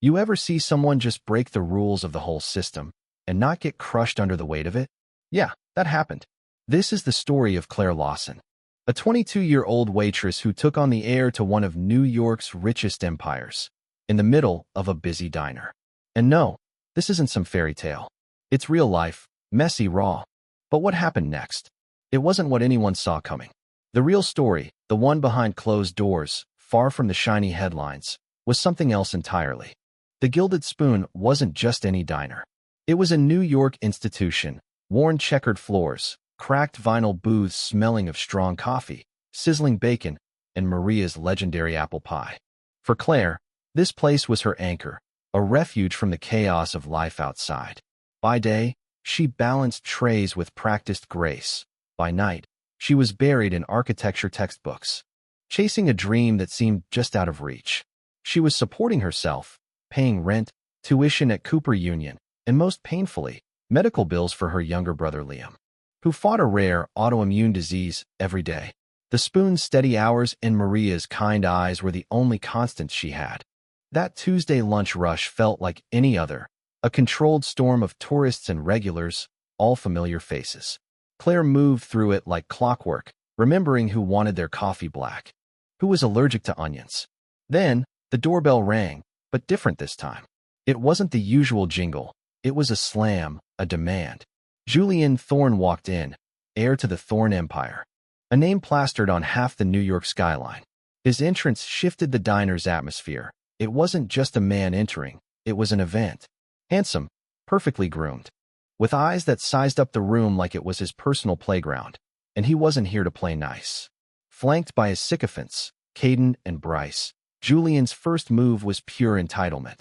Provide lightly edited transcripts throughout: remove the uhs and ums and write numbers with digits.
You ever see someone just break the rules of the whole system and not get crushed under the weight of it? Yeah, that happened. This is the story of Claire Lawson, a 22-year-old waitress who took on the heir to one of New York's richest empires, in the middle of a busy diner. And no, this isn't some fairy tale. It's real life, messy, raw. But what happened next? It wasn't what anyone saw coming. The real story, the one behind closed doors, far from the shiny headlines, was something else entirely. The Gilded Spoon wasn't just any diner. It was a New York institution, worn checkered floors, cracked vinyl booths smelling of strong coffee, sizzling bacon, and Maria's legendary apple pie. For Claire, this place was her anchor, a refuge from the chaos of life outside. By day, she balanced trays with practiced grace. By night, she was buried in architecture textbooks, chasing a dream that seemed just out of reach. She was supporting herself, paying rent, tuition at Cooper Union, and most painfully, medical bills for her younger brother Liam, who fought a rare autoimmune disease every day. The Spoon's steady hours and Maria's kind eyes were the only constants she had. That Tuesday lunch rush felt like any other, a controlled storm of tourists and regulars, all familiar faces. Claire moved through it like clockwork, remembering who wanted their coffee black, who was allergic to onions. Then, the doorbell rang, but different this time. It wasn't the usual jingle. It was a slam, a demand. Julian Thorne walked in, heir to the Thorne Empire, a name plastered on half the New York skyline. His entrance shifted the diner's atmosphere. It wasn't just a man entering, it was an event. Handsome, perfectly groomed, with eyes that sized up the room like it was his personal playground, and he wasn't here to play nice. Flanked by his sycophants, Caden and Bryce, Julian's first move was pure entitlement.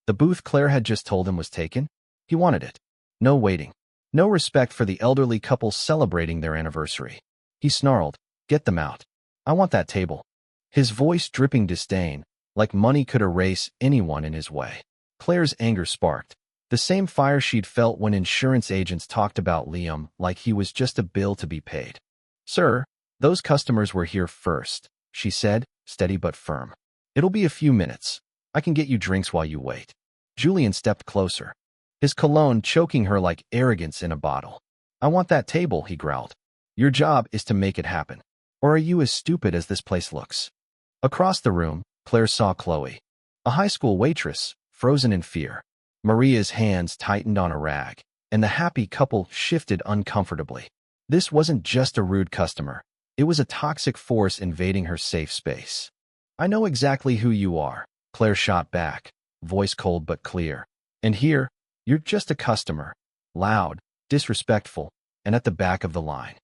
The booth Claire had just told him was taken. He wanted it. No waiting. No respect for the elderly couple celebrating their anniversary. He snarled, "Get them out. I want that table." His voice dripping disdain, like money could erase anyone in his way. Claire's anger sparked, the same fire she'd felt when insurance agents talked about Liam like he was just a bill to be paid. "Sir, those customers were here first," she said, steady but firm. "It'll be a few minutes. I can get you drinks while you wait." Julian stepped closer, his cologne choking her like arrogance in a bottle. "I want that table," he growled. "Your job is to make it happen. Or are you as stupid as this place looks?" Across the room, Claire saw Chloe, a high school waitress, frozen in fear. Maria's hands tightened on a rag, and the happy couple shifted uncomfortably. This wasn't just a rude customer. It was a toxic force invading her safe space. "I know exactly who you are," Claire shot back, voice cold but clear. "And here, you're just a customer, loud, disrespectful, and at the back of the line."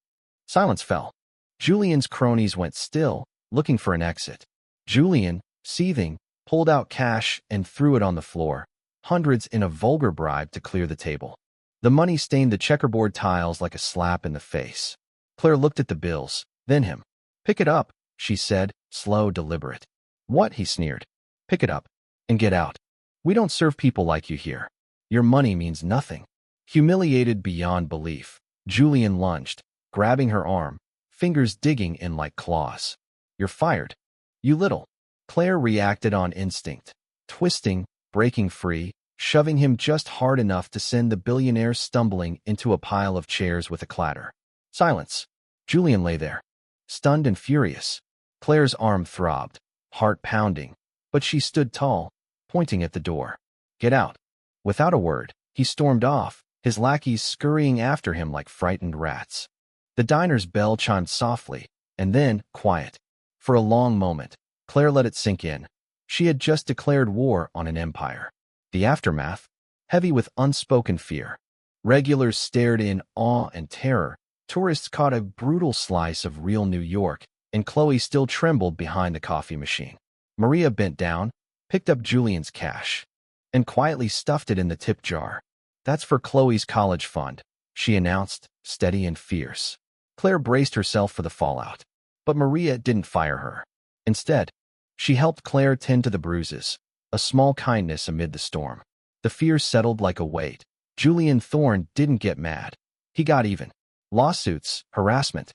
Silence fell. Julian's cronies went still, looking for an exit. Julian, seething, pulled out cash and threw it on the floor, hundreds in a vulgar bribe to clear the table. The money stained the checkerboard tiles like a slap in the face. Claire looked at the bills, then him. "Pick it up," she said, slow, deliberate. "What?" he sneered. "Pick it up and get out. We don't serve people like you here. Your money means nothing." Humiliated beyond belief, Julian lunged, grabbing her arm, fingers digging in like claws. "You're fired. You little." Claire reacted on instinct, twisting, breaking free, shoving him just hard enough to send the billionaire stumbling into a pile of chairs with a clatter. Silence. Julian lay there, stunned and furious. Claire's arm throbbed, heart pounding, but she stood tall, pointing at the door. "Get out." Without a word, he stormed off, his lackeys scurrying after him like frightened rats. The diner's bell chimed softly, and then quiet. For a long moment, Claire let it sink in. She had just declared war on an empire. The aftermath, heavy with unspoken fear. Regulars stared in awe and terror. Tourists caught a brutal slice of real New York, and Chloe still trembled behind the coffee machine. Maria bent down, picked up Julian's cash, and quietly stuffed it in the tip jar. "That's for Chloe's college fund," she announced, steady and fierce. Claire braced herself for the fallout, but Maria didn't fire her. Instead, she helped Claire tend to the bruises, a small kindness amid the storm. The fear settled like a weight. Julian Thorne didn't get mad. He got even. Lawsuits, harassment,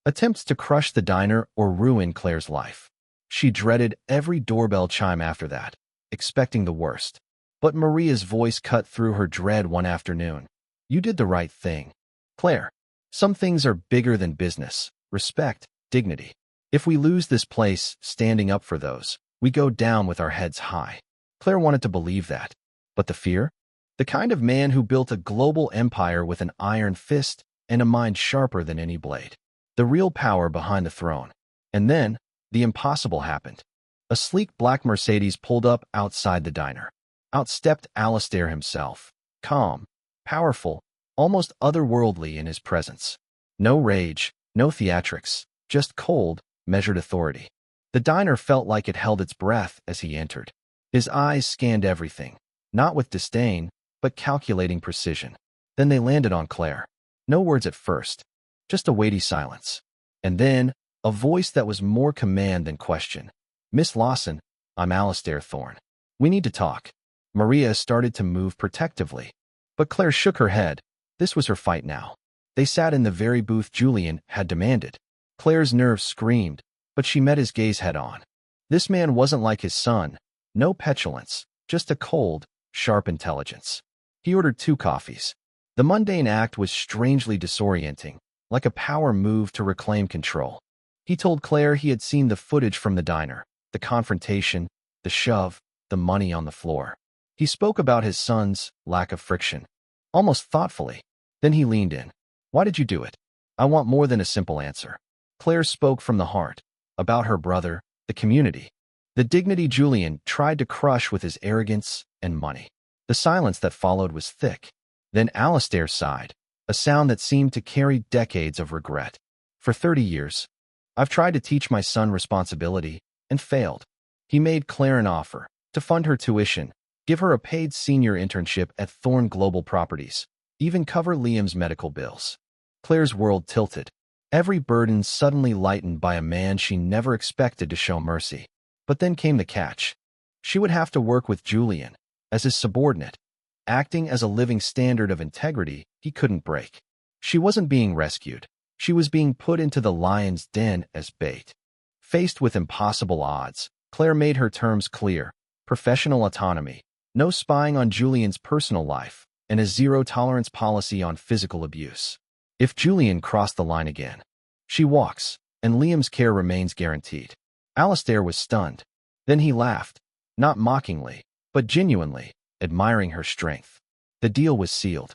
attempts to crush the diner or ruin Claire's life. She dreaded every doorbell chime after that. expecting the worst. But Maria's voice cut through her dread one afternoon. You did the right thing. Claire, some things are bigger than business, respect, dignity. If we lose this place standing up for those, we go down with our heads high. Claire wanted to believe that. But the fear? The kind of man who built a global empire with an iron fist and a mind sharper than any blade. The real power behind the throne. And then, the impossible happened. A sleek black Mercedes pulled up outside the diner. Out stepped Alistair himself, calm, powerful, almost otherworldly in his presence. No rage, no theatrics, just cold, measured authority. The diner felt like it held its breath as he entered. His eyes scanned everything, not with disdain, but calculating precision. Then they landed on Claire. No words at first, just a weighty silence. And then, a voice that was more command than question. Miss Lawson, I'm Alistair Thorne. We need to talk. Maria started to move protectively. But Claire shook her head. This was her fight now. They sat in the very booth Julian had demanded. Claire's nerves screamed, but she met his gaze head-on. This man wasn't like his son. No petulance, just a cold, sharp intelligence. He ordered 2 coffees. The mundane act was strangely disorienting, like a power move to reclaim control. He told Claire he had seen the footage from the diner, the confrontation, the shove, the money on the floor. He spoke about his son's lack of friction, almost thoughtfully. Then he leaned in. Why did you do it? I want more than a simple answer. Claire spoke from the heart, about her brother, the community. The dignity Julian tried to crush with his arrogance and money. The silence that followed was thick. Then Alistair sighed, a sound that seemed to carry decades of regret. For 30 years, I've tried to teach my son responsibility, and failed. He made Claire an offer, to fund her tuition, give her a paid senior internship at Thorne Global Properties, even cover Liam's medical bills. Claire's world tilted, every burden suddenly lightened by a man she never expected to show mercy. But then came the catch. She would have to work with Julian, as his subordinate, acting as a living standard of integrity he couldn't break. She wasn't being rescued. She was being put into the lion's den as bait. Faced with impossible odds, Claire made her terms clear. Professional autonomy, no spying on Julian's personal life, and a zero-tolerance policy on physical abuse. If Julian crossed the line again, she walks, and Liam's care remains guaranteed. Alistair was stunned. Then he laughed, not mockingly, but genuinely, admiring her strength. The deal was sealed.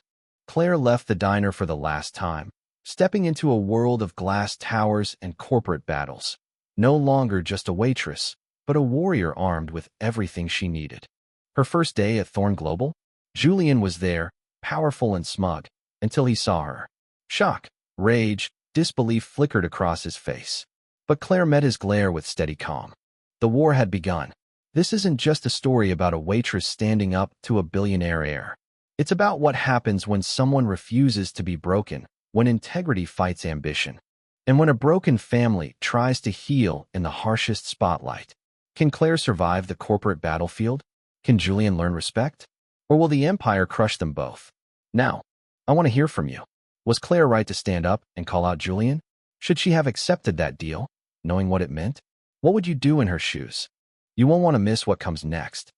Claire left the diner for the last time, stepping into a world of glass towers and corporate battles. No longer just a waitress, but a warrior armed with everything she needed. Her first day at Thorne Global? Julian was there, powerful and smug, until he saw her. Shock, rage, disbelief flickered across his face. But Claire met his glare with steady calm. The war had begun. This isn't just a story about a waitress standing up to a billionaire heir. It's about what happens when someone refuses to be broken, when integrity fights ambition, and when a broken family tries to heal in the harshest spotlight. Can Claire survive the corporate battlefield? Can Julian learn respect? Or will the empire crush them both? Now, I want to hear from you. Was Claire right to stand up and call out Julian? Should she have accepted that deal, knowing what it meant? What would you do in her shoes? You won't want to miss what comes next.